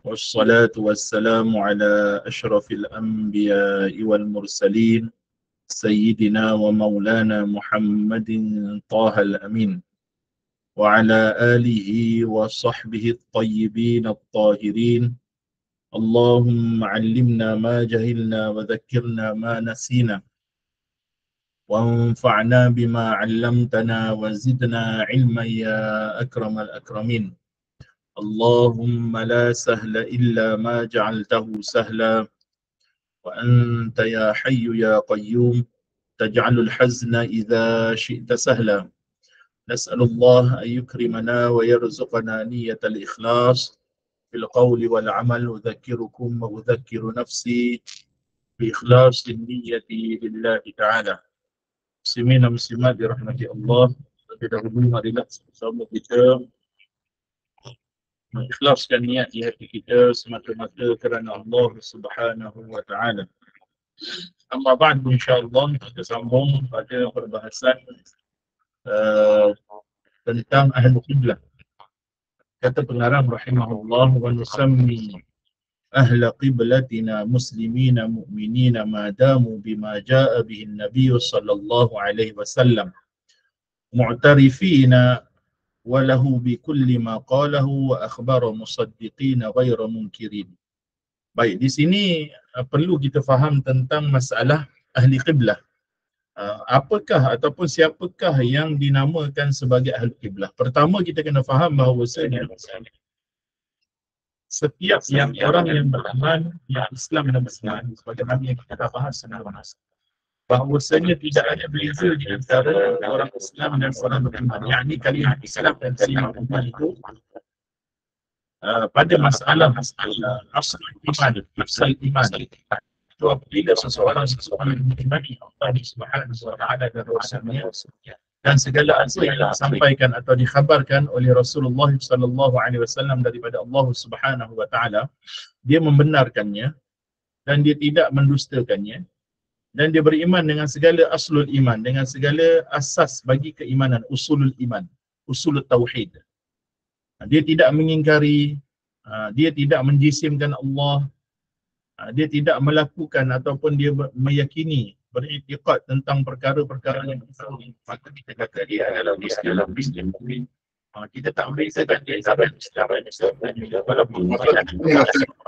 والصلاة والسلام على أشرف الأنبياء والمرسلين سيدنا ومولانا محمد طه الأمين وعلى آله وصحبه الطيبين الطاهرين. اللهم علمنا ما جهلنا وذكرنا ما نسينا وانفعنا بما علمتنا وزدنا علما يا أكرم الأكرمين. اللهم لا سهل إلا ما جعلته سهلا وأنت يا حي يا قيوم تجعل الحزن إذا شئت سهلا. نسأل الله أن يكرمنا ويرزقنا نية الإخلاص في القول والعمل. أذكركم وأذكر نفسي بإخلاص النية لله تعالى. Muslimin dan muslimat dirahmati Allah, lebih dahulu marilah sama kita mengikhlaskan niat di hati kita semata-mata kerana Allah Subhanahu wa taala. Amma ba'd, insya-Allah kita sambung pada perbahasan tentang ahli qiblah. Kata pengarang rahimahullah, wa nusammi ahla qiblatina muslimina mu'minina ma damu bima jaa bihi an-nabiy sallallahu alaihi wasallam mu'tarifina wa lahu bi kulli ma qalahu wa akhbara musaddiqina ghayra munkirin. Baik, di sini perlu kita faham tentang masalah ahli qiblah. Apakah ataupun siapakah yang dinamakan sebagai ahli qiblah? Pertama kita kena faham bahawa setiap yang orang yang beriman, yang Islam dan beriman, sebagaimana yang kita bahas sebelumnya, bahawasanya tidak ada beza di antara orang Islam dan orang beriman. Yakni kalimat Islam dan beriman itu pada masalah asal iman, asal iman. Itu apabila seseorang mengimani Allah Subhanahu wa taala dan Rasulnya dan segala apa yang disampaikan atau dikhabarkan oleh Rasulullah sallallahu alaihi wasallam daripada Allah Subhanahu wa taala, dia membenarkannya dan dia tidak mendustakannya, dan dia beriman dengan segala aslul iman, dengan segala asas bagi keimanan, usulul iman, usul tauhid. Dia tidak mengingkari, dia tidak menjisimkan Allah, dia tidak melakukan ataupun dia meyakini, beriktikad tentang perkara-perkara yang maka kita kata dia adalah Muslim. Kita tak bezakan dia antara Islam dan juga walaupun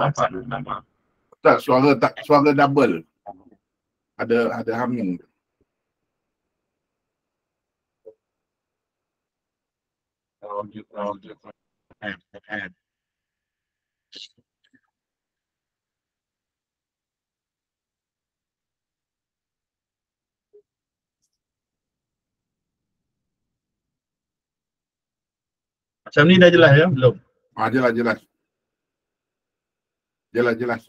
apa nama. Tak, suara double. Ada humming. Macam ni dah jelas ya? Belum? Jelas. Jelas.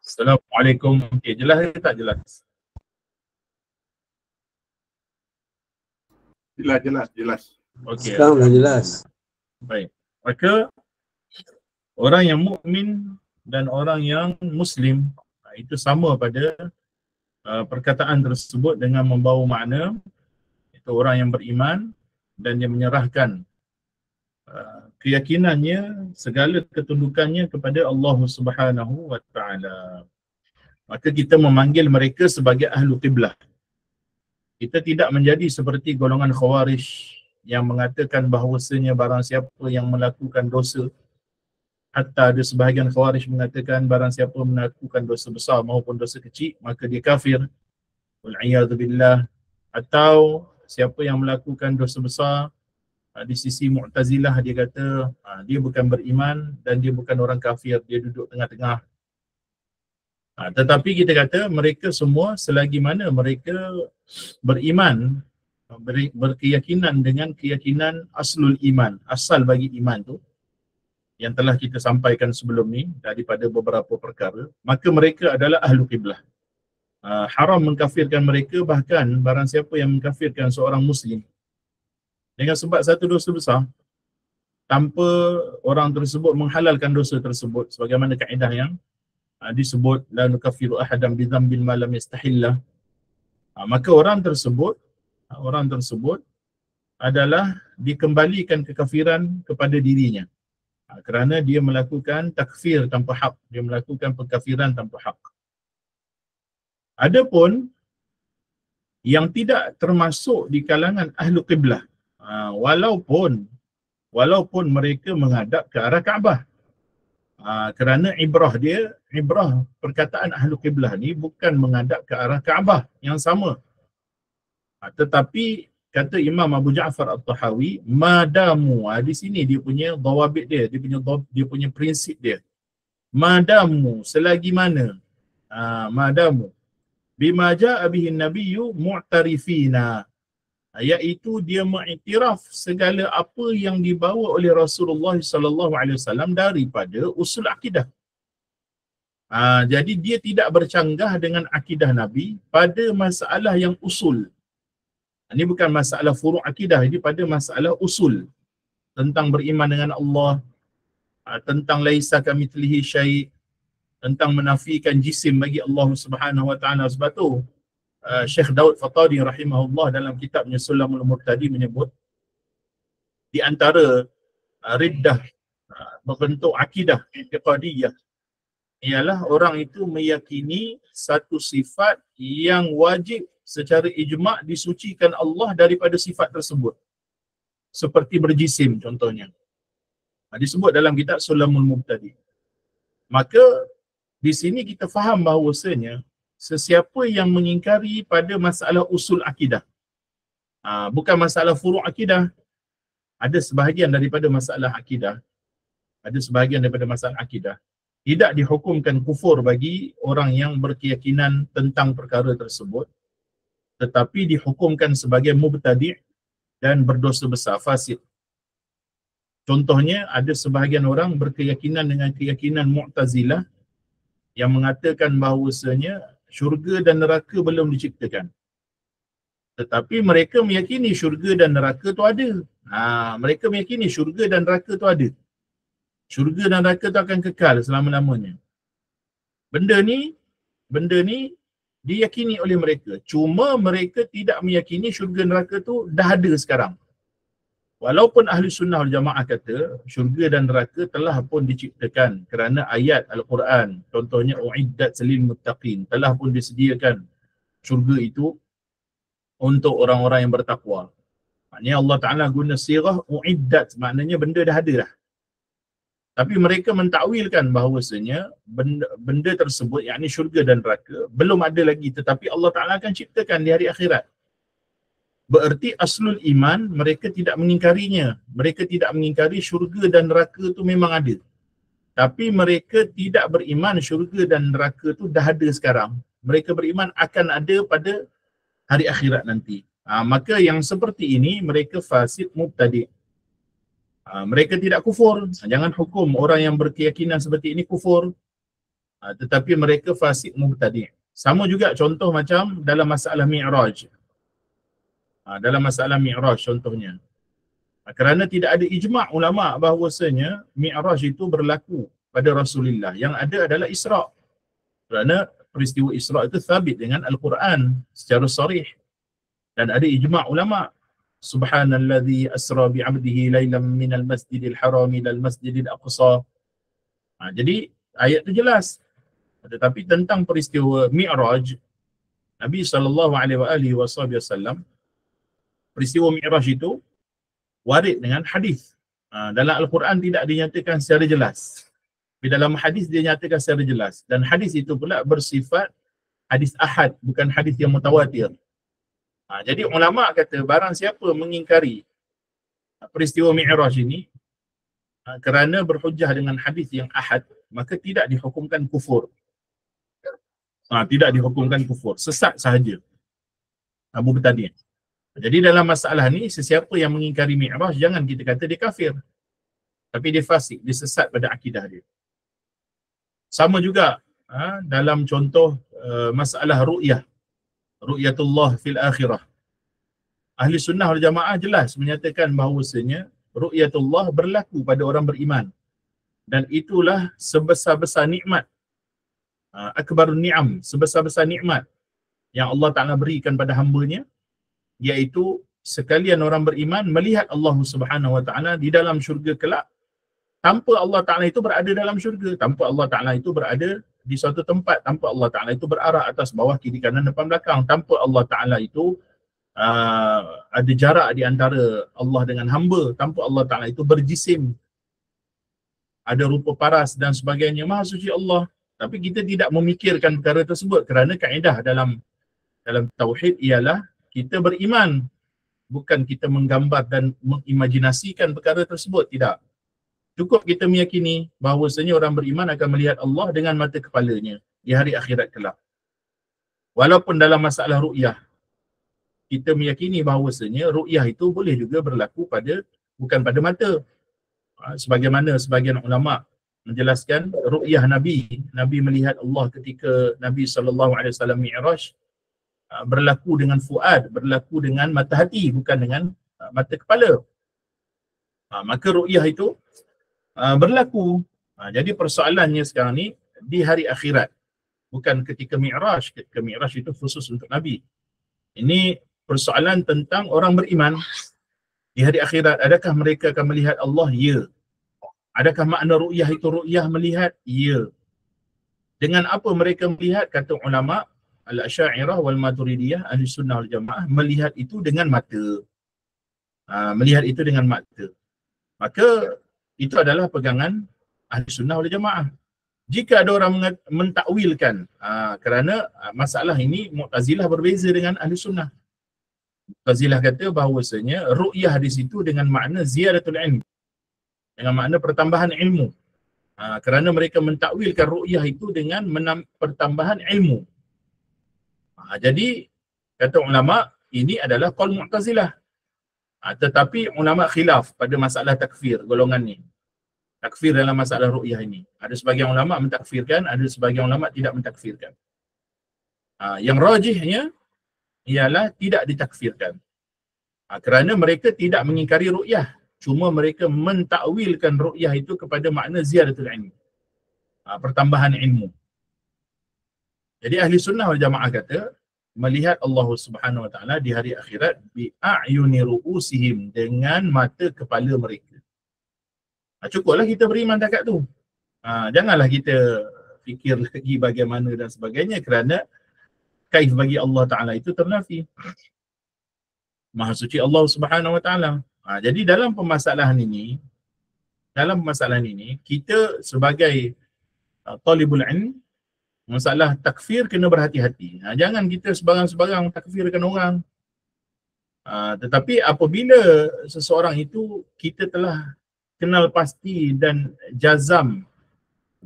Assalamualaikum. Okay, jelas ke tak jelas? Jelas. Okey. Sekarang dah jelas. Baik. Maka orang yang mukmin dan orang yang muslim itu sama pada perkataan tersebut dengan membawa makna itu orang yang beriman dan dia menyerahkan keyakinannya, segala ketundukannya kepada Allah Subhanahu wa taala. Maka kita memanggil mereka sebagai ahlu qiblah. Kita tidak menjadi seperti golongan khawarij yang mengatakan bahawasanya barang siapa yang melakukan dosa, hatta ada sebahagian khawarij mengatakan barang siapa melakukan dosa besar maupun dosa kecil maka dia kafir, wal'iyadhu billah. Atau siapa yang melakukan dosa besar, di sisi Mu'tazilah dia kata dia bukan beriman dan dia bukan orang kafir, dia duduk tengah-tengah. Tetapi kita kata mereka semua selagi mana mereka beriman, berkeyakinan dengan keyakinan aslul iman, asal bagi iman tu yang telah kita sampaikan sebelum ni daripada beberapa perkara, maka mereka adalah ahlu qiblah. Haram mengkafirkan mereka, bahkan barang siapa yang mengkafirkan seorang muslim dengan sebab satu dosa besar tanpa orang tersebut menghalalkan dosa tersebut sebagaimana kaedah yang disebut la nukaffiru ahadan bi dhanbin ma lam yastahillah. Maka orang tersebut adalah dikembalikan kekafiran kepada dirinya kerana dia melakukan takfir tanpa hak, dia melakukan pengkafiran tanpa hak. Adapun yang tidak termasuk di kalangan ahlu qiblah, walaupun mereka menghadap ke arah Kaabah, kerana ibrah perkataan ahlu qiblah ni bukan menghadap ke arah Kaabah yang sama, tetapi kata Imam Abu Ja'far At-Tahawi, madamu, di sini dia punya dawabit dia punya prinsip dia, madamu, selagi mana, madamu bima ja'a bihi nabiyyu mu'tarifina, iaitu dia mengiktiraf segala apa yang dibawa oleh Rasulullah sallallahu alaihi wasallam daripada usul akidah. Jadi dia tidak bercanggah dengan akidah Nabi pada masalah yang usul. Ini bukan masalah furu' akidah, ini pada masalah usul tentang beriman dengan Allah, tentang laisa kamitslihi syai', tentang menafikan jisim bagi Allah Subhanahu wa taala. Sebab tu Syekh Daud Fatadi rahimahullah dalam kitabnya Sulamul Murtadi menyebut di antara riddah berbentuk akidah i'tiqadiyah ialah orang itu meyakini satu sifat yang wajib secara ijma' disucikan Allah daripada sifat tersebut, seperti berjisim contohnya. Disebut dalam kitab Sulamul Murtadi. Maka di sini kita faham bahawasanya sesiapa yang mengingkari pada masalah usul akidah, bukan masalah furu' akidah, ada sebahagian daripada masalah akidah, tidak dihukumkan kufur bagi orang yang berkeyakinan tentang perkara tersebut, tetapi dihukumkan sebagai mubtadi' dan berdosa besar, fasik. Contohnya, ada sebahagian orang berkeyakinan dengan keyakinan Mu'tazilah yang mengatakan bahawasanya syurga dan neraka belum diciptakan. Tetapi mereka meyakini syurga dan neraka tu ada. Mereka meyakini syurga dan neraka tu ada. Syurga dan neraka tu akan kekal selama-lamanya. Benda ni diyakini oleh mereka. Cuma mereka tidak meyakini syurga neraka tu dah ada sekarang. Walaupun ahli sunnah wal jamaah kata syurga dan neraka telah pun diciptakan kerana ayat Al-Quran, contohnya uiddat lil muttaqin, telah pun disediakan syurga itu untuk orang-orang yang bertakwa. Maknanya Allah Ta'ala guna sirah uiddat, maknanya benda dah ada dah. Tapi mereka mentakwilkan bahawasanya benda tersebut, yakni syurga dan neraka, belum ada lagi, tetapi Allah Ta'ala akan ciptakan di hari akhirat. Bererti aslul iman, mereka tidak mengingkarinya. Mereka tidak mengingkari syurga dan neraka itu memang ada. Tapi mereka tidak beriman syurga dan neraka itu dah ada sekarang. Mereka beriman akan ada pada hari akhirat nanti. Maka yang seperti ini, mereka fasik mubtadi'. Mereka tidak kufur. Jangan hukum orang yang berkeyakinan seperti ini kufur. Tetapi mereka fasik mubtadi'. Sama juga contoh macam dalam masalah Mi'raj. Dalam masalah Mi'raj contohnya, kerana tidak ada ijma' ulama' bahawasanya Mi'raj itu berlaku pada Rasulullah. Yang ada adalah Isra'. Kerana peristiwa Isra' itu thabit dengan Al-Quran secara sarih. Dan ada ijma' ulama'. Subhanalladzi asra bi'abdihi laylam minal masjidil harami ilal masjidil aqsa. Jadi ayat itu jelas. Tetapi tentang peristiwa Mi'raj, Nabi SAW, peristiwa Mi'raj itu warid dengan hadis. Dalam Al-Quran tidak dinyatakan secara jelas. Di dalam hadis dia nyatakan secara jelas. Dan hadis itu pula bersifat hadis ahad, bukan hadis yang mutawatir. Jadi ulama' kata barang siapa mengingkari peristiwa Mi'raj ini kerana berhujjah dengan hadis yang ahad, maka tidak dihukumkan kufur. Tidak dihukumkan kufur, sesat sahaja. Abu Batadian. Jadi dalam masalah ni, sesiapa yang mengingkari Mi'raj, jangan kita kata dia kafir. Tapi dia fasik, dia sesat pada akidah dia. Sama juga dalam contoh masalah ru'yah. Ru'yatullah fil akhirah. Ahli sunnah wal jamaah jelas menyatakan bahawasanya ru'yatullah berlaku pada orang beriman. Dan itulah sebesar-besar nikmat. Akbarun ni'am, sebesar-besar nikmat yang Allah Ta'ala berikan pada hamba-Nya, iaitu sekalian orang beriman melihat Allah Subhanahu Wa Ta'ala di dalam syurga kelak, tanpa Allah Ta'ala itu berada dalam syurga, tanpa Allah Ta'ala itu berada di suatu tempat, tanpa Allah Ta'ala itu berarah atas bawah kiri kanan depan belakang, tanpa Allah Ta'ala itu ada jarak di antara Allah dengan hamba, tanpa Allah Ta'ala itu berjisim, ada rupa paras dan sebagainya. Maha suci Allah. Tapi kita tidak memikirkan perkara tersebut kerana kaedah dalam tauhid ialah kita beriman, bukan kita menggambar dan mengimajinasikan perkara tersebut. Tidak. Cukup kita meyakini bahawasanya orang beriman akan melihat Allah dengan mata kepalanya di hari akhirat kelak. Walaupun dalam masalah ru'yah, kita meyakini bahawasanya ru'yah itu boleh juga berlaku bukan pada mata. Sebagaimana sebagian ulama menjelaskan ru'yah Nabi melihat Allah ketika Nabi SAW Mi'raj berlaku dengan fuad, berlaku dengan mata hati, bukan dengan mata kepala. Maka ru'yah itu berlaku. Jadi persoalannya sekarang ni di hari akhirat, bukan ketika Mi'raj. Ketika Mi'raj itu khusus untuk Nabi. Ini persoalan tentang orang beriman di hari akhirat. Adakah mereka akan melihat Allah? Ya. Adakah makna ru'yah itu ru'yah melihat? Ya. Dengan apa mereka melihat? Kata ulama Al-Asy'ariyah wal Maturidiyah, Ahli Sunnah wal Jamaah, melihat itu dengan mata. Melihat itu dengan mata. Maka itu adalah pegangan Ahli Sunnah wal Jamaah. Jika ada orang mentakwilkan, kerana masalah ini Mu'tazilah berbeza dengan Ahli Sunnah. Mu'tazilah kata bahawasanya ru'yah di situ dengan makna ziyadatul ilm, dengan makna pertambahan ilmu. Kerana mereka mentakwilkan ru'yah itu dengan pertambahan ilmu. Jadi kata ulama, ini adalah qaul Mu'tazilah. Tetapi ulama khilaf pada masalah takfir golongan ni. Takfir dalam masalah ru'yah ini. Ada sebagian ulama mentakfirkan, ada sebagian ulama tidak mentakfirkan. Yang rajihnya ialah tidak ditakfirkan. Kerana mereka tidak mengingkari ru'yah. Cuma mereka mentakwilkan ru'yah itu kepada makna ziyadatul ilmi. Pertambahan ilmu. Jadi Ahli Sunnah wal Jamaah kata, melihat Allah Subhanahu Wa Ta'ala di hari akhirat bi'ayuni ru'usihim, dengan mata kepala mereka. Cukuplah kita beriman dekat tu. Janganlah kita fikir lagi bagaimana dan sebagainya, kerana kaif bagi Allah Ta'ala itu ternafi. Maha suci Allah Subhanahu Wa Ta'ala. Jadi dalam permasalahan ini, kita sebagai talibul ilm, masalah takfir kena berhati-hati. Jangan kita sebarang-sebarang takfirkan orang. Tetapi apabila seseorang itu kita telah kenal pasti dan jazam,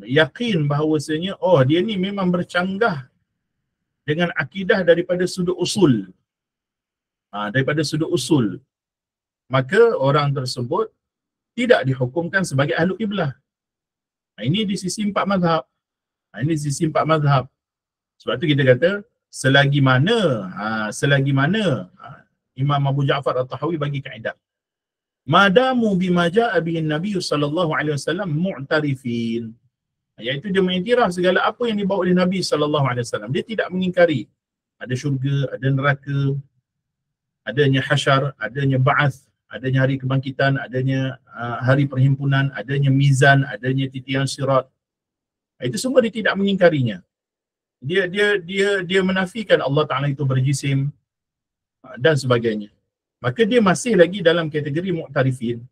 yakin bahawasanya dia ni memang bercanggah dengan akidah daripada sudut usul. Maka orang tersebut tidak dihukumkan sebagai ahlu qiblah. Ini di sisi empat mazhab. Sebab tu kita kata selagi mana Imam Abu Ja'far At-Tahawi bagi kaedah, madamu bima ja'a bihi Nabi sallallahu alaihi wasallam mu'tarifin, iaitu dia mengiktiraf segala apa yang dibawa oleh Nabi sallallahu alaihi wasallam. Dia tidak mengingkari ada syurga, ada neraka, adanya hasyar, adanya ba'ath, adanya hari kebangkitan, adanya hari perhimpunan, adanya mizan, adanya titian sirat. Itu semua dia tidak mengingkarinya. Dia menafikan Allah Ta'ala itu berjisim dan sebagainya. Maka dia masih lagi dalam kategori mu'tarifin.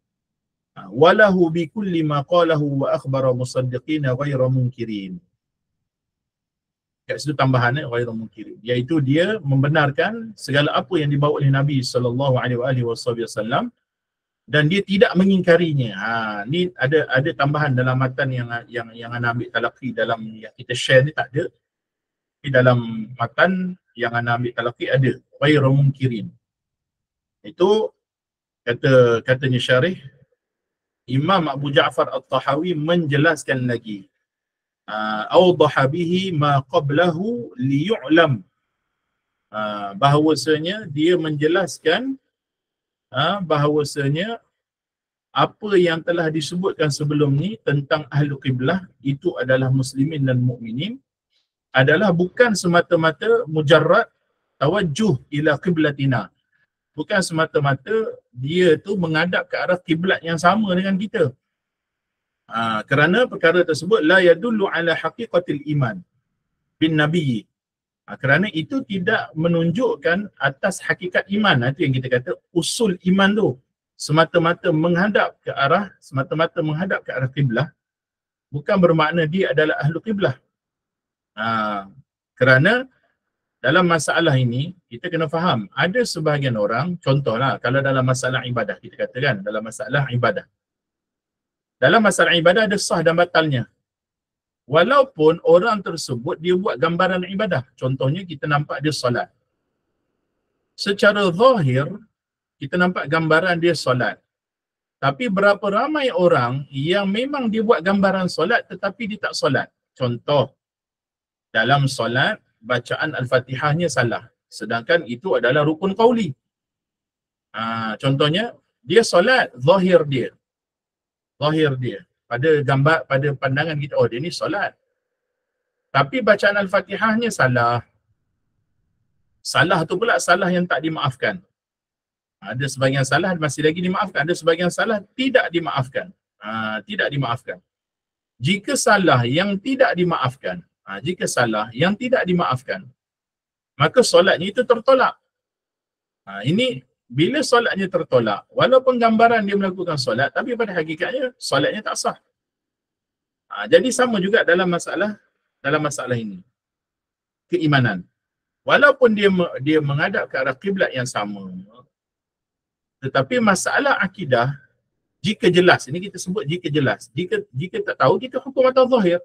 Walahu bi kulli ma qalahu wa akhbara musaddiqina ghayra munkirin. Kat situ tambahannya ghayra munkirin, iaitu dia membenarkan segala apa yang dibawa oleh Nabi sallallahu alaihi wasallam dan dia tidak mengingkarinya. Ni ada tambahan dalam matan yang ana ambil talaqi dalam yang kita share ni tak ada. Di dalam matan yang ana ambil talaqi ada ghayra munkirin. Itu katanya syarih Imam Abu Ja'far At-Tahawi menjelaskan lagi. Awdaha bihi ma qablahu liyu'lam. Bahawasanya dia menjelaskan bahawasanya apa yang telah disebutkan sebelum ni tentang ahlu qiblah itu adalah muslimin dan mukminin adalah bukan semata-mata mujarrad tawajjuh ila qiblatina. Bukan semata-mata dia tu menghadap ke arah kiblat yang sama dengan kita. Kerana perkara tersebut la yadullu ala haqiqatil iman bin nabiyyi. Kerana itu tidak menunjukkan atas hakikat iman. Itu yang kita kata usul iman tu. Semata-mata menghadap ke arah kiblah bukan bermakna dia adalah ahlu kiblah. Kerana dalam masalah ini kita kena faham, ada sebahagian orang, contohlah kalau dalam masalah ibadah, kita katakan dalam masalah ibadah. Dalam masalah ibadah ada sah dan batalnya. Walaupun orang tersebut dia buat gambaran ibadah. Contohnya kita nampak dia solat. Secara zahir kita nampak gambaran dia solat. Tapi berapa ramai orang yang memang dia buat gambaran solat tetapi dia tak solat. Contoh, dalam solat bacaan Al-Fatihahnya salah. Sedangkan itu adalah rukun qauli. Contohnya, dia solat, zahir dia. Pada pandangan kita, oh dia ni solat. Tapi bacaan Al-Fatihahnya salah. Salah tu pula salah yang tak dimaafkan. Ada sebahagian salah masih lagi dimaafkan. Ada sebahagian salah tidak dimaafkan. Tidak dimaafkan. Jika salah yang tidak dimaafkan, maka solatnya itu tertolak. Ini bila solatnya tertolak, walaupun gambaran dia melakukan solat, tapi pada hakikatnya solatnya tak sah. Jadi sama juga dalam masalah ini. Keimanan. Walaupun dia menghadap ke arah kiblat yang sama, tetapi masalah akidah, jika jelas, ini kita sebut jika jelas. Jika tak tahu, kita hukum atas zahir.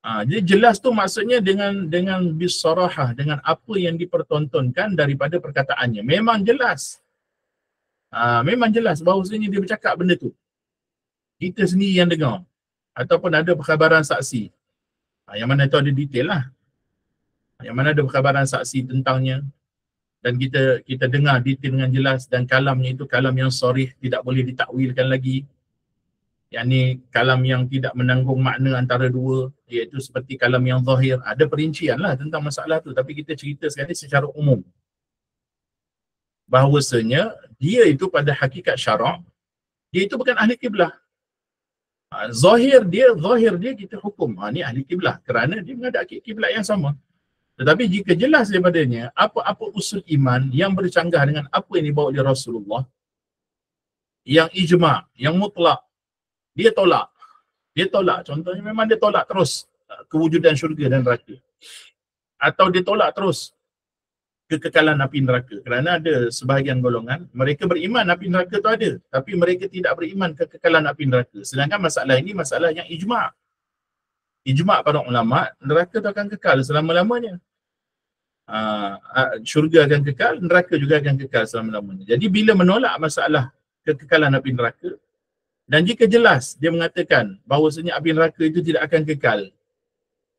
Jadi jelas tu maksudnya dengan bisarahah, dengan apa yang dipertontonkan daripada perkataannya. Memang jelas. Memang jelas bahawasanya dia bercakap benda tu. Kita sendiri yang dengar. Ataupun ada perkhabaran saksi. Yang mana tu ada detail lah. Yang mana ada perkhabaran saksi tentangnya. Dan kita dengar detail dengan jelas, dan kalamnya itu kalam yang sharih, tidak boleh ditakwilkan lagi. Yang ni kalam yang tidak menanggung makna antara dua, iaitu seperti kalam yang zahir. Ada perincian lah tentang masalah tu, tapi kita cerita sekali secara umum. Bahawasanya dia itu pada hakikat syarak, dia itu bukan ahli kiblah. Zahir dia kita hukum, ni ahli kiblah kerana dia menghadap kiblat yang sama. Tetapi jika jelas daripadanya apa-apa usul iman yang bercanggah dengan apa yang dibawa oleh Rasulullah, yang ijma', yang mutlak, dia tolak. Contohnya memang dia tolak terus kewujudan syurga dan neraka. Atau dia tolak terus kekekalan api neraka. Kerana ada sebahagian golongan, mereka beriman api neraka tu ada, tapi mereka tidak beriman kekekalan api neraka. Sedangkan masalah ini masalah yang ijma'. Ijma' para ulama', neraka tu akan kekal selama-lamanya. Syurga akan kekal, neraka juga akan kekal selama-lamanya. Jadi bila menolak masalah kekekalan api neraka, dan jika jelas dia mengatakan bahawasanya api neraka itu tidak akan kekal,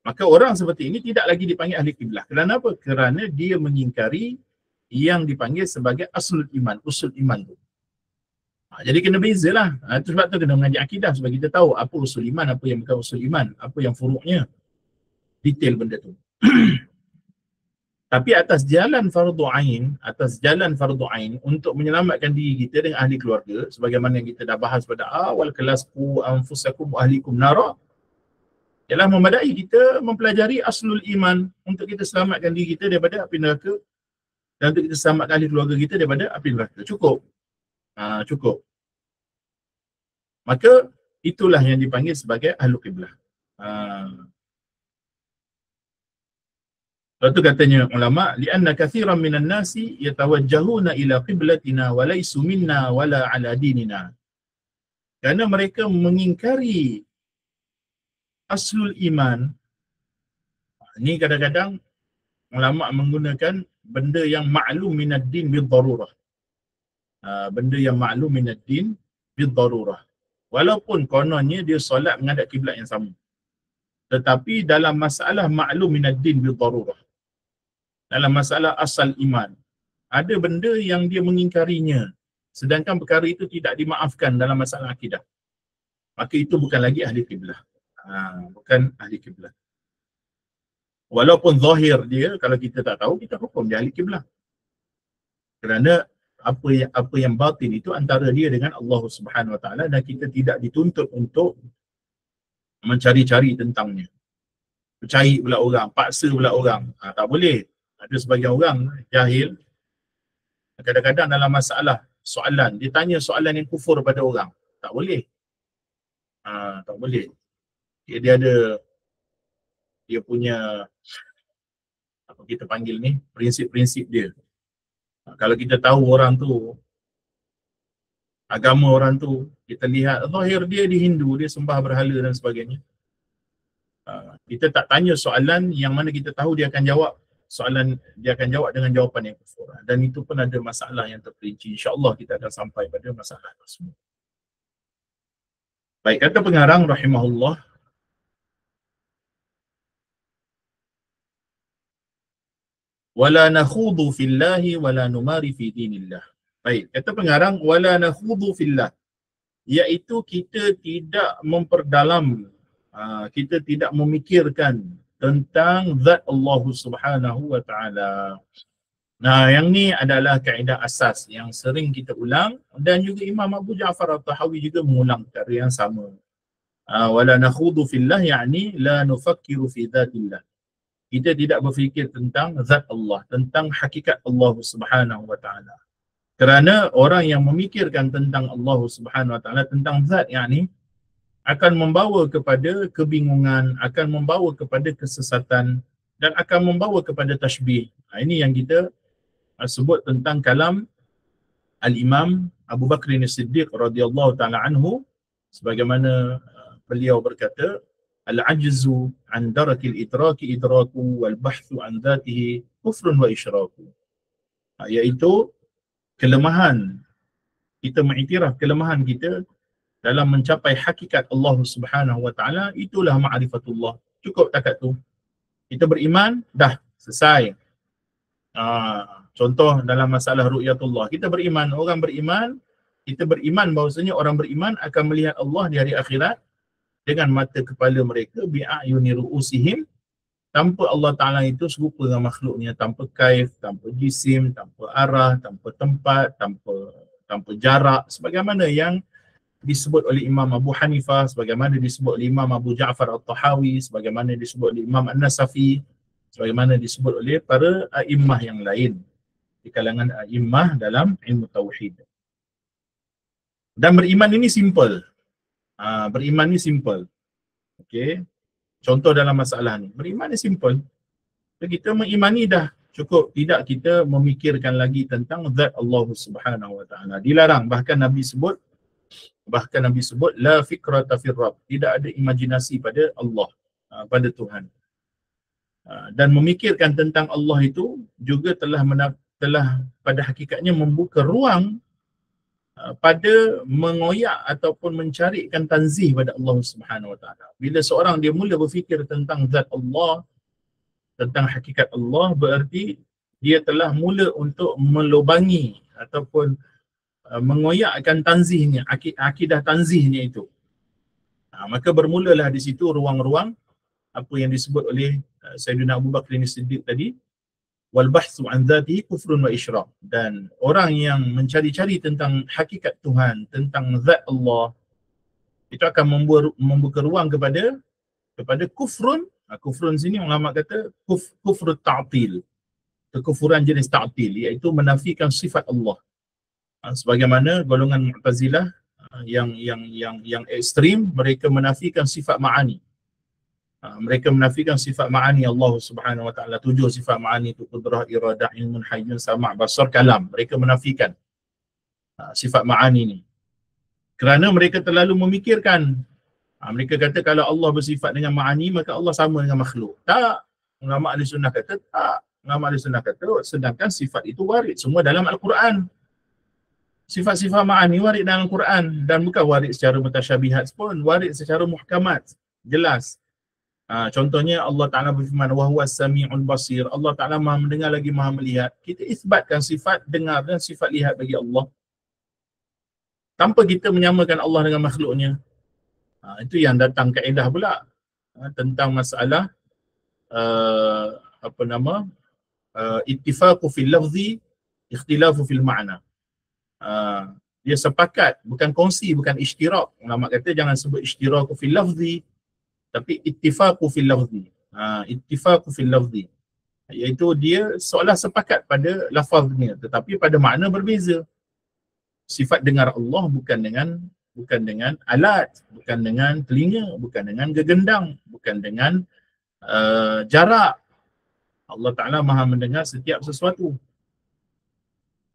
maka orang seperti ini tidak lagi dipanggil ahli kiblah. Kerana apa? Kerana dia mengingkari yang dipanggil sebagai aslul iman, usul iman tu. Jadi kena bezalah. Itu sebab tu kena mengaji akidah supaya kita tahu apa usul iman, apa yang bukan usul iman, apa yang furuknya. Detail benda tu. Tapi atas jalan fardu ain untuk menyelamatkan diri kita dengan ahli keluarga, sebagaimana yang kita dah bahas pada awal kelas qu anfusakum wa ahlikum nara, ialah memadai kita mempelajari aslul iman untuk kita selamatkan diri kita daripada api neraka, dan untuk kita selamatkan ahli keluarga kita daripada api neraka. Cukup. Cukup. Maka itulah yang dipanggil sebagai ahlu qiblah. Lepas tu katanya ulama, li'anna kathiran minan nasi yatawajjahuna ila qiblatina wa laysu minna wala ala dinina. Kerana mereka mengingkari aslul iman. Ini kadang-kadang ulama menggunakan benda yang ma'lum minad din bil darurah. Benda yang ma'lum minad din bil darurah. Walaupun kononnya dia solat menghadap kiblat yang sama. Tetapi dalam masalah ma'lum minad din bil darurah, dalam masalah asal iman, ada benda yang dia mengingkarinya sedangkan perkara itu tidak dimaafkan dalam masalah akidah, maka itu bukan lagi ahli kiblah. Bukan ahli kiblah. Walaupun zahir dia, kalau kita tak tahu, kita hukum dia ahli kiblah. Kerana apa yang batin itu antara dia dengan Allah Subhanahu Wa Taala, dan kita tidak dituntut untuk mencari-cari tentangnya. Percaya pula orang, paksa pula orang. Tak boleh. Ada sebagian orang jahil, kadang-kadang dalam masalah soalan, dia tanya soalan yang kufur pada orang. Tak boleh. Tak boleh. Dia ada, dia punya, apa kita panggil ni, prinsip-prinsip dia. Kalau kita tahu orang tu, agama orang tu, kita lihat zahir dia di Hindu, dia sembah berhala dan sebagainya. Kita tak tanya soalan yang mana kita tahu dia akan jawab soalan, dia akan jawab dengan jawapan yang kufur. Dan itu pun ada masalah yang terperinci. InsyaAllah kita akan sampai pada masalah tersebut. Baik, kata pengarang rahimahullah, wala nakhudu fillahi wala numari fi dinillah. Baik, kata pengarang wala nakhudu fillah, iaitu kita tidak memperdalam, kita tidak memikirkan tentang zat Allah Subhanahu Wa Taala. Nah, yang ni adalah kaedah asas yang sering kita ulang, dan juga Imam Abu Ja'far At-Tahawi juga mengulang perkara yang sama. Wala nakhudu fillah, yakni la nufakkiru fi dhatillah. Kita tidak berfikir tentang zat Allah, tentang hakikat Allah Subhanahu Wa Taala. Kerana orang yang memikirkan tentang Allah Subhanahu Wa Taala, tentang zat, yakni akan membawa kepada kebingungan, akan membawa kepada kesesatan, dan akan membawa kepada tashbih. Ini yang kita sebut tentang kalam Al-Imam Abu Bakr As-Siddiq radhiyallahu ta'ala anhu, sebagaimana beliau berkata, al-ajzu an darakil idraki idraku wal bahthu an dhatihi kufrun wa isyraku. Iaitu kelemahan, kita mengiktiraf kelemahan kita dalam mencapai hakikat Allah Subhanahu Wa Taala, itulah ma'rifatullah. Cukup takat tu. Kita beriman, dah selesai. Contoh dalam masalah ru'yatullah, kita beriman, orang beriman, kita beriman bahawasanya orang beriman akan melihat Allah di hari akhirat dengan mata kepala mereka, bi'ayuni ru'usihim, tanpa Allah Ta'ala itu serupa dengan makhluknya, tanpa kaif, tanpa jisim, tanpa arah, tanpa tempat, tanpa jarak, sebagaimana yang disebut oleh Imam Abu Hanifah, sebagaimana disebut oleh Imam Abu Ja'far At-Tahawi, sebagaimana disebut oleh Imam An-Nasafi, sebagaimana disebut oleh para a'immah yang lain di kalangan a'immah dalam ilmu tauhid. Dan beriman ini simple. Beriman ini simple. Okey. Contoh dalam masalah ni, beriman ni simple. Kita mengimani dah cukup, tidak kita memikirkan lagi tentang zat Allah Subhanahu Wa Taala. Dilarang, bahkan Nabi sebut la fikrata fir Rabb, tidak ada imajinasi pada Allah, pada Tuhan. Dan memikirkan tentang Allah itu juga telah pada hakikatnya membuka ruang pada mengoyak ataupun mencarikan tanzih pada Allah Subhanahu Wa Taala. Bila seorang dia mula berfikir tentang zat Allah, tentang hakikat Allah, berarti dia telah mula untuk melubangi ataupun mengoyakkan tanzihnya, akidah tanzihnya itu. Maka bermulalah di situ ruang-ruang apa yang disebut oleh Sayyidina Abu Bakr As-Siddiq tadi, wal bahthu an dhatihi kufrun wa isyrak. Dan orang yang mencari-cari tentang hakikat Tuhan, tentang zat Allah, itu akan membuka ruang kepada kufrun. Kufrun sini ulama kata kufrut ta'til, kekufuran jenis ta'til, iaitu menafikan sifat Allah. Sebagaimana golongan Mu'tazilah yang ekstrim, mereka menafikan sifat ma'ani. Mereka menafikan sifat ma'ani Allah Subhanahu Wa Taala. 7 sifat ma'ani itu, qudrah, iradah, ilmun, hayyun, sama', basar, kalam. Mereka menafikan sifat ma'ani ni kerana mereka terlalu memikirkan. Mereka kata kalau Allah bersifat dengan ma'ani, maka Allah sama dengan makhluk. Tak. Ulama ahli sunnah kata tak. Ulama ahli sunnah kata sedangkan sifat itu warid semua dalam Al-Quran. Sifat-sifat ma'ani warid dalam Al-Quran, dan bukan warid secara mutasyabihat pun, warid secara muhkamat, jelas. Contohnya Allah Ta'ala berfirman, wa huwas sami'ul basir. Allah Ta'ala maha mendengar lagi maha melihat. Kita isbatkan sifat dengar dan sifat lihat bagi Allah. tanpa kita menyamakan Allah dengan makhluknya. Itu yang datang kaedah pula tentang masalah ittifaqu fil lafzi, ikhtilafu fil ma'na. Dia sepakat, bukan kongsi, bukan ishtirak. Ulama kata jangan sebut ishtiraku fil lafzi, tapi ittifaqu fil lafzi. Ittifaqu fil lafzi, iaitu dia seolah sepakat pada lafaznya, tetapi pada makna berbeza. Sifat dengar Allah bukan dengan alat, bukan dengan telinga, bukan dengan gegendang, bukan dengan jarak. Allah Ta'ala maha mendengar setiap sesuatu.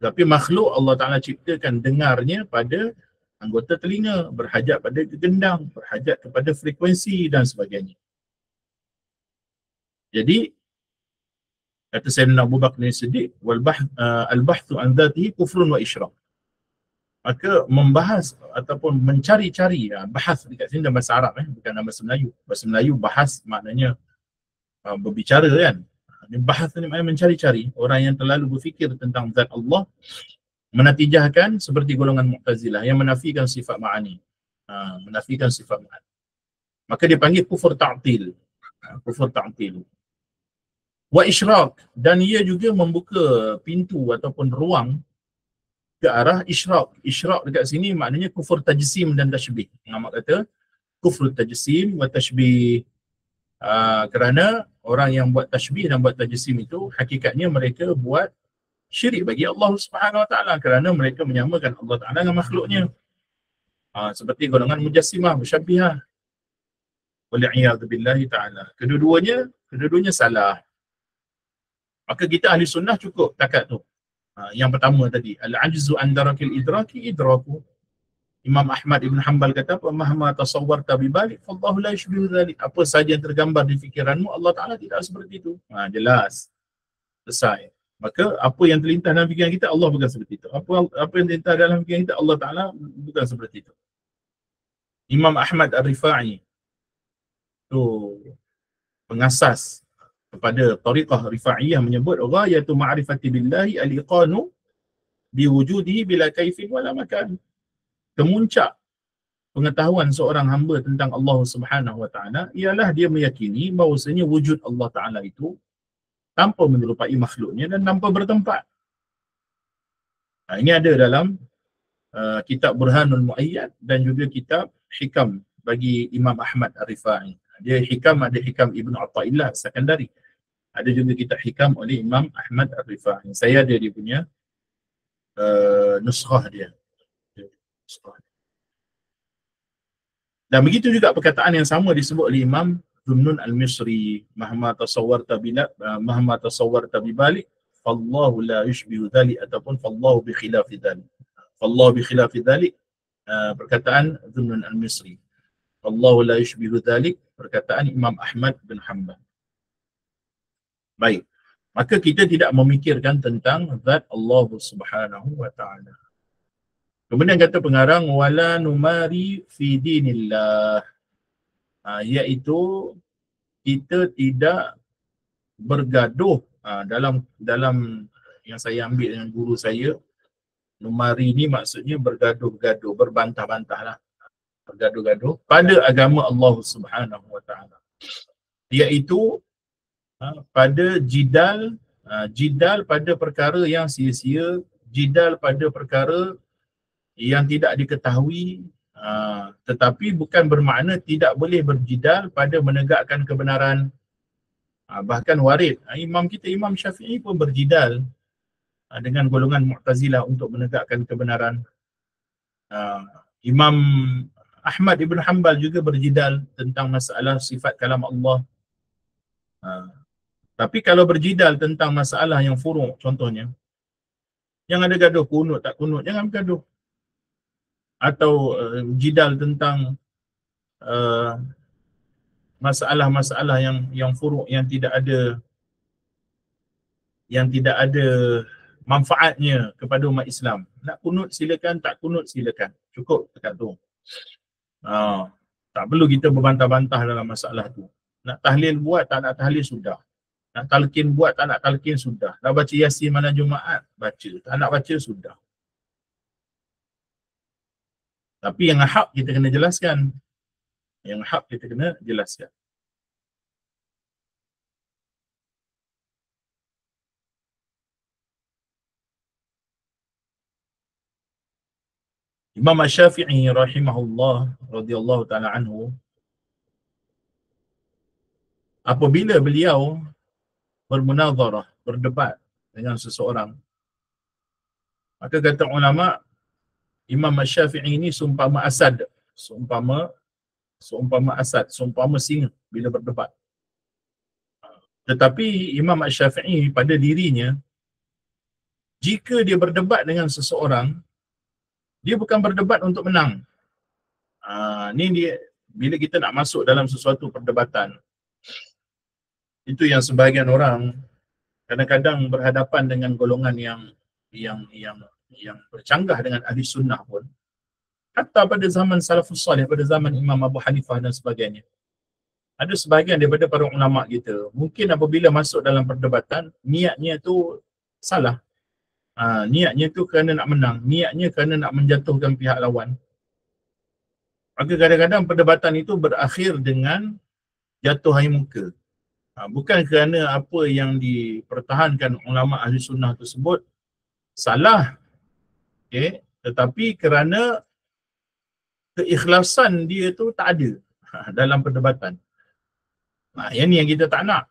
Tapi makhluk Allah Ta'ala ciptakan dengarnya pada anggota telinga, berhajat pada gegendang, berhajat kepada frekuensi dan sebagainya. Jadi kata Sayyidina Abu Bakar As-Siddiq, al-bahthu an dhatihi kufrun wa isyrak. Maka membahas ataupun mencari-cari, bahas dekat sini dalam bahasa Arab, bukan dalam bahasa Melayu. Bahasa Melayu bahas maknanya berbicara kan. Bahas ni maknanya mencari-cari. Orang yang terlalu berfikir tentang zat Allah menatijahkan seperti golongan Mu'tazilah yang menafikan sifat ma'ani. Menafikan sifat ma'ani. Maka dia panggil kufur ta'til. Kufur ta'til. Wa isyrak, dan ia juga membuka pintu ataupun ruang ke arah isyrak. Isyrak dekat sini maknanya kufur tajsim dan tashbih. Ulama kata kufur tajsim wa tashbih. Kerana orang yang buat tashbih dan buat tajsim itu hakikatnya mereka buat syirik bagi Allah Subhanahu Wa Taala, kerana mereka menyamakan Allah Taala dengan makhluknya. Seperti golongan mujassimah, musyabbihah. Wal'iyadzu billahi ta'ala. Kedua-duanya salah. Maka kita ahli sunnah cukup takat tu. Yang pertama tadi, al-ajzu an darakil idraki idraku. Imam Ahmad Ibn Hanbal kata apa? Mahma tasawwarta bibalik fallahu la yushbihu dhalik. Apa saja yang tergambar di fikiranmu, Allah Ta'ala tidak seperti itu. Jelas. Selesai. Maka apa yang terlintas dalam fikiran kita, Allah bukan seperti itu. Apa yang terlintas dalam fikiran kita, Allah Ta'ala bukan seperti itu. Imam Ahmad Ar-Rifa'i tu pengasas kepada tariqah Rifa'iyah menyebut ghayatu ma'rifati billahi al-iqanu biwujudihi bila kaifin wala makan. Kemuncak pengetahuan seorang hamba tentang Allah Subhanahu Wa Taala ialah dia meyakini bahawasanya wujud Allah Taala itu tanpa menyerupai makhluknya dan tanpa bertempat. Ini ada dalam kitab Burhanul Muayyad dan juga kitab Hikam bagi Imam Ahmad Ar-Rifa'i. Dia hikam, ada hikam Ibn Atta'illah Sakandari. Ada juga kitab hikam oleh Imam Ahmad Ar-Rifa'i. Saya ada dia punya nuskhah dia. Dan begitu juga perkataan yang sama disebut oleh Imam Dhunnun Al-Misri, mahma tasawwarta bibalik fallahu la yushbihu dhalik, ataupun fallahu bi khilafi dhalik. Fallahu bi khilafi dhalik, perkataan Dhunnun Al-Misri. Fallahu la yushbihu dhalik, perkataan Imam Ahmad bin Hanbal. Baik. Maka kita tidak memikirkan tentang zat Allah Subhanahu Wa Taala. Kemudian kata pengarang wala numari fi dinillah, iaitu kita tidak bergaduh dalam yang saya ambil dengan guru saya. Numari ni maksudnya bergaduh-gaduh, berbantah-bantahlah, bergaduh-gaduh pada agama Allah Subhanahu Wa Taala, iaitu pada jidal pada perkara yang sia-sia, jidal pada perkara yang tidak diketahui, tetapi bukan bermakna tidak boleh berjidal pada menegakkan kebenaran. Bahkan warid, imam kita Imam Syafi'i pun berjidal dengan golongan Mu'tazilah untuk menegakkan kebenaran. Imam Ahmad Ibn Hanbal juga berjidal tentang masalah sifat kalam Allah. Tapi kalau berjidal tentang masalah yang furu', contohnya yang ada gaduh kunut tak kunut, jangan bergaduh. Atau jidal tentang masalah-masalah yang furu', yang tidak ada manfaatnya kepada umat Islam. Nak kunut silakan, tak kunut silakan. Cukup dekat tu. Tak perlu kita berbantah-bantah dalam masalah tu. Nak tahlil buat, tak nak tahlil sudah. Nak talqin buat, tak nak talqin sudah. Nak baca Yasin malam Jumaat, baca. Tak nak baca sudah. Tapi yang hak kita kena jelaskan. Yang hak kita kena jelaskan. Imam Asy-Syafi'i rahimahullah radhiyallahu taala anhu, apabila beliau bermunazarah, berdebat dengan seseorang, maka kata ulama, Imam Asy-Syafi'i ini seumpama asad, seumpama asad, seumpama singa bila berdebat. Tetapi Imam Asy-Syafi'i pada dirinya, jika dia berdebat dengan seseorang, dia bukan berdebat untuk menang. Ni dia, bila kita nak masuk dalam sesuatu perdebatan, itu yang sebahagian orang kadang-kadang berhadapan dengan golongan yang bercanggah dengan ahli sunnah pun, hatta pada zaman salafus salih, pada zaman Imam Abu Hanifah dan sebagainya. Ada sebahagian daripada para ulama kita, mungkin apabila masuk dalam perdebatan, niatnya tu salah. Niatnya tu kerana nak menang, niatnya kerana nak menjatuhkan pihak lawan. Maka kadang-kadang perdebatan itu berakhir dengan jatuh air muka. Bukan kerana apa yang dipertahankan ulama ahli sunnah tersebut salah, okay? Tetapi kerana keikhlasan dia tu tak ada dalam perdebatan. Yang ni yang kita tak nak.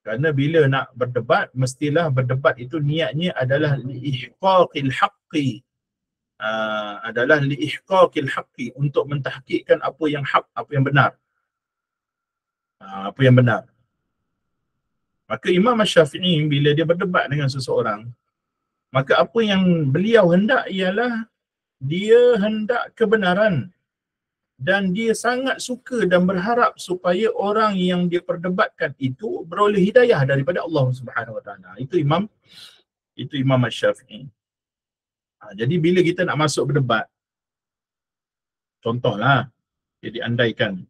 Kerana bila nak berdebat, mestilah berdebat itu niatnya adalah liihqaqil haqqi. Adalah liihqaqil haqqi, untuk mentahqiqkan apa yang hak, apa yang benar. Apa yang benar. Maka Imam Asy-Syafi'i bila dia berdebat dengan seseorang, maka apa yang beliau hendak ialah dia hendak kebenaran, dan dia sangat suka dan berharap supaya orang yang dia perdebatkan itu beroleh hidayah daripada Allah Subhanahu Wa Taala. Itu Imam Asy-Syafi'i. Jadi bila kita nak masuk berdebat, contohlah, jadi andaikan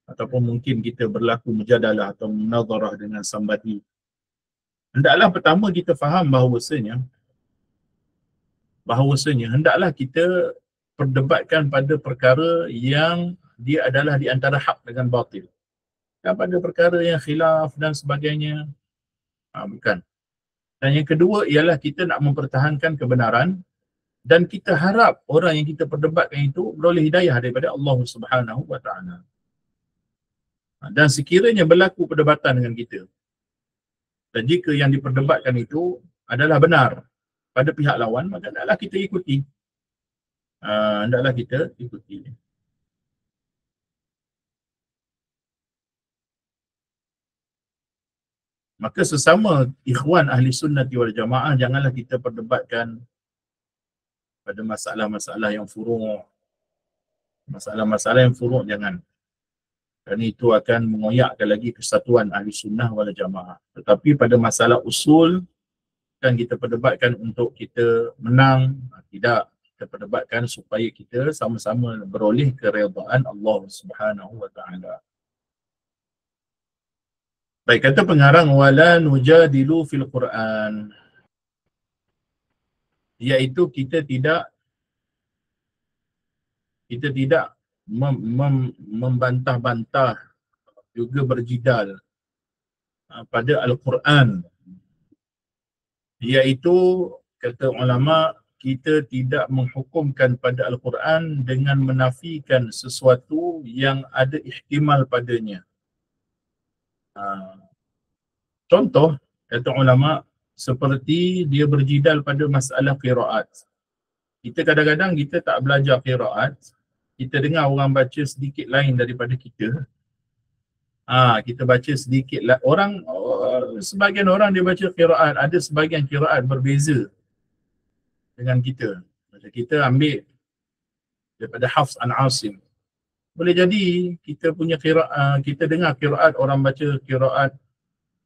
ataupun mungkin kita berlaku mujadalah atau munazarah dengan somebody, hendaklah pertama kita faham bahawasanya hendaklah kita perdebatkan pada perkara yang dia adalah di antara hak dengan batil. Dan pada perkara yang khilaf dan sebagainya, bukan. Dan yang kedua ialah kita nak mempertahankan kebenaran, dan kita harap orang yang kita perdebatkan itu beroleh hidayah daripada Allah Subhanahu Wa Taala. Dan sekiranya berlaku perdebatan dengan kita, dan jika yang diperdebatkan itu adalah benar pada pihak lawan, maka hendaklah kita ikuti. Maka sesama ikhwan ahli sunnati wal jamaah, janganlah kita perdebatkan pada masalah-masalah yang furu'. Masalah-masalah yang furu' jangan. Kerana itu akan mengoyakkan lagi kesatuan ahli sunnah wal jamaah. Tetapi pada masalah usul, kan kita perdebatkan untuk kita menang, tidak. Kita perdebatkan supaya kita sama-sama beroleh keredaan Allah Subhanahu Wa Taala. Baik, kata pengarang, wala nujadilu fil Quran, iaitu kita tidak membantah-bantah, juga berjidal pada Al-Quran. Iaitu, kata ulama, kita tidak menghukumkan pada Al-Quran dengan menafikan sesuatu yang ada ihtimal padanya. Contoh, kata ulama, seperti dia berjidal pada masalah qiraat. Kita kadang-kadang kita tak belajar qiraat, kita dengar orang baca sedikit lain daripada kita. Kita baca sedikit lah. Sebagian orang dia baca qiraat, ada sebagian qiraat berbeza dengan kita. Macam kita ambil daripada Hafs an Asim. Boleh jadi kita punya qiraat, kita dengar qiraat orang baca qiraat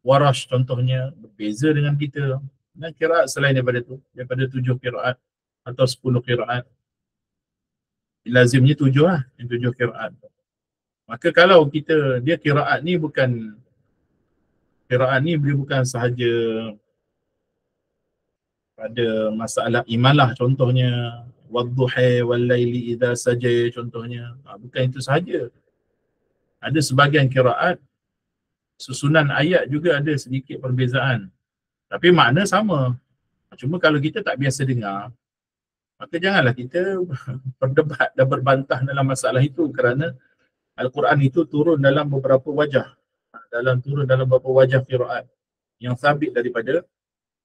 Warash contohnya berbeza dengan kita. Dan qiraat selain daripada tu, daripada 7 qiraat atau 10 qiraat, lazimnya 7 lah, yang 7 qiraat. Maka kalau dia qiraat ni dia bukan sahaja pada masalah imalah contohnya, wadduha wallaili idza saja contohnya. Bukan itu sahaja. Ada sebahagian qiraat susunan ayat juga ada sedikit perbezaan. Tapi makna sama. Cuma kalau kita tak biasa dengar, maka janganlah kita berdebat dan berbantah dalam masalah itu, kerana Al-Quran itu turun dalam beberapa wajah. Turun dalam beberapa wajah qiraat yang sabit daripada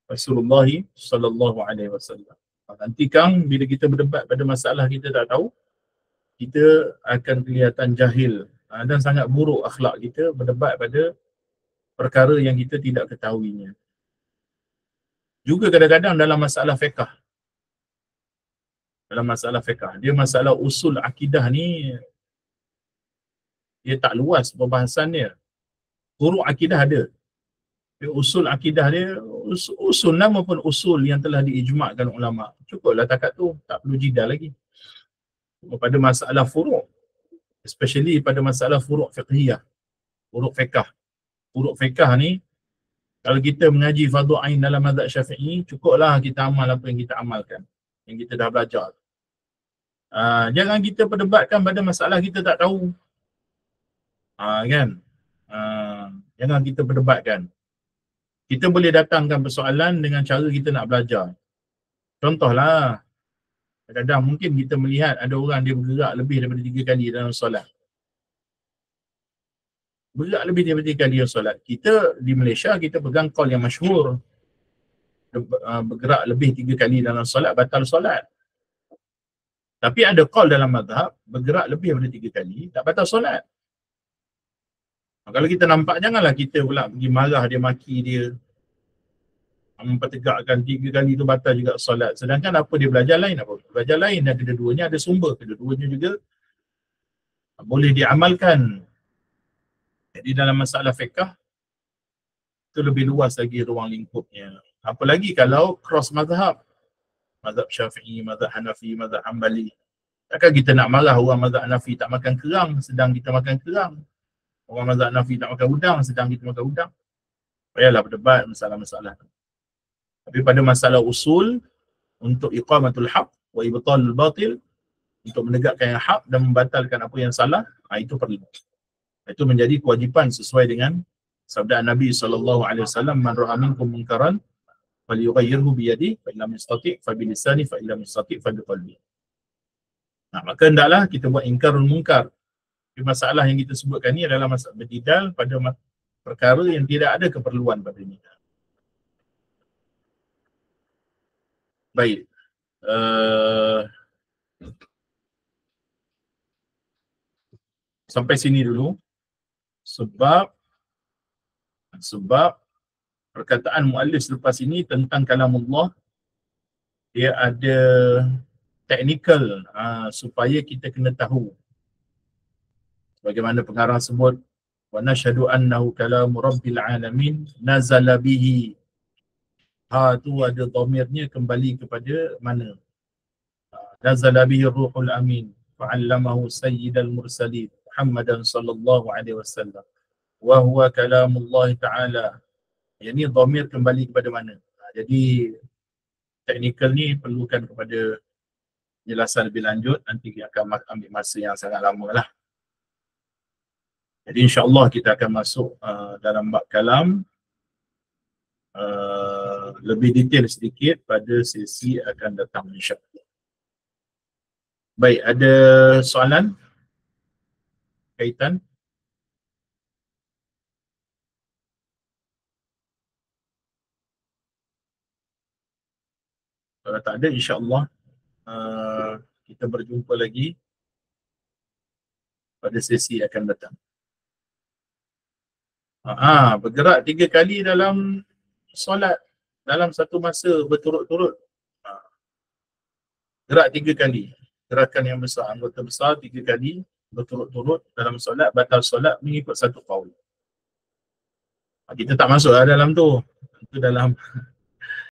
Rasulullah sallallahu alaihi wasallam. Nanti Kang, bila kita berdebat pada masalah kita tak tahu, kita akan kelihatan jahil dan sangat buruk akhlak kita berdebat pada perkara yang kita tidak ketahuinya. Juga kadang-kadang dalam masalah fiqh. Dia masalah usul akidah ni, dia tak luas pembahasan dia. Furu' akidah ada. Usul akidah dia, usul nama pun usul yang telah diijma'kan ulama. Cukuplah takat tu, tak perlu jidal lagi. Pada masalah furu', especially pada masalah furu' fiqhiyah, furu' fiqh. Furu' fiqh ni, kalau kita mengaji fardu ain dalam mazhab Syafi'i, cukuplah kita amal apa yang kita amalkan, yang kita dah belajar. Jangan kita perdebatkan pada masalah kita tak tahu. Kan? Jangan kita perdebatkan. Kita boleh datangkan persoalan dengan cara kita nak belajar. Contohlah, kadang-kadang mungkin kita melihat ada orang dia bergerak lebih daripada 3 kali dalam solat. Bergerak lebih daripada 3 kali dalam solat. Kita di Malaysia, kita pegang qaul yang masyhur. Bergerak lebih 3 kali dalam solat, batal solat. Tapi ada qaul dalam mazhab, bergerak lebih daripada 3 kali, tak batal solat. Kalau kita nampak, janganlah kita pula pergi marah dia, maki dia, mempertegakkan 3 kali tu batal juga solat. Sedangkan apa dia belajar lain, belajar lain dan kedua-duanya ada sumber, kedua-duanya juga boleh diamalkan. Jadi dalam masalah fiqh itu lebih luas lagi ruang lingkupnya. Apalagi kalau cross mazhab, mazhab Syafi'i, mazhab Hanafi, mazhab Hanbali. Takkan kita nak marah orang mazhab Hanafi tak makan kerang sedang kita makan kerang. Orang mazhab Hanafi tak makan udang sedang kita makan udang. Payahlah berdebat masalah-masalah tu. Tapi pada masalah usul, untuk iqamatul haq wa ibtalul batil, untuk menegakkan yang hak dan membatalkan apa yang salah, itu perlu. Itu menjadi kewajipan sesuai dengan sabda Nabi SAW, man ra'a minkum munkaran falyughayyirhu bi yadihi fa illam yastati' fa bi lisanihi fa illam yastati' fa bi qalbihi. Maka hendaklah kita buat ingkarul munkar. Masalah yang kita sebutkan ni adalah masalah berdidal pada perkara yang tidak ada keperluan padanya. Baik. Sampai sini dulu. Sebab perkataan muallif selepas ini tentang kalamullah, dia ada teknikal supaya kita kena tahu. Bagaimana pengarang sebut, wa nashhadu annahu kalamu rabbil alamin nazala bihi. Tu ada dhamirnya kembali kepada mana? Nazala bihi ruhul amin fa'allamahu sayyidal mursalin Muhammadan sallallahu alaihi wasallam wa huwa kalamullah ta'ala. Yang ni dhamir kembali kepada mana? Jadi teknikal ni perlukan kepada penjelasan lebih lanjut, nanti kita akan ambil masa yang sangat lama lah. Jadi insya-Allah kita akan masuk dalam bab kalam lebih detail sedikit pada sesi akan datang insya-Allah. Baik, ada soalan kaitan? Kalau tak ada, insya-Allah kita berjumpa lagi pada sesi akan datang. Bergerak 3 kali dalam solat dalam satu masa berturut-turut. Gerak 3 kali. Gerakan yang besar, anggota besar 3 kali berturut-turut dalam solat, batal solat mengikut satu qaul. Kita tak masuk dalam tu. Itu dalam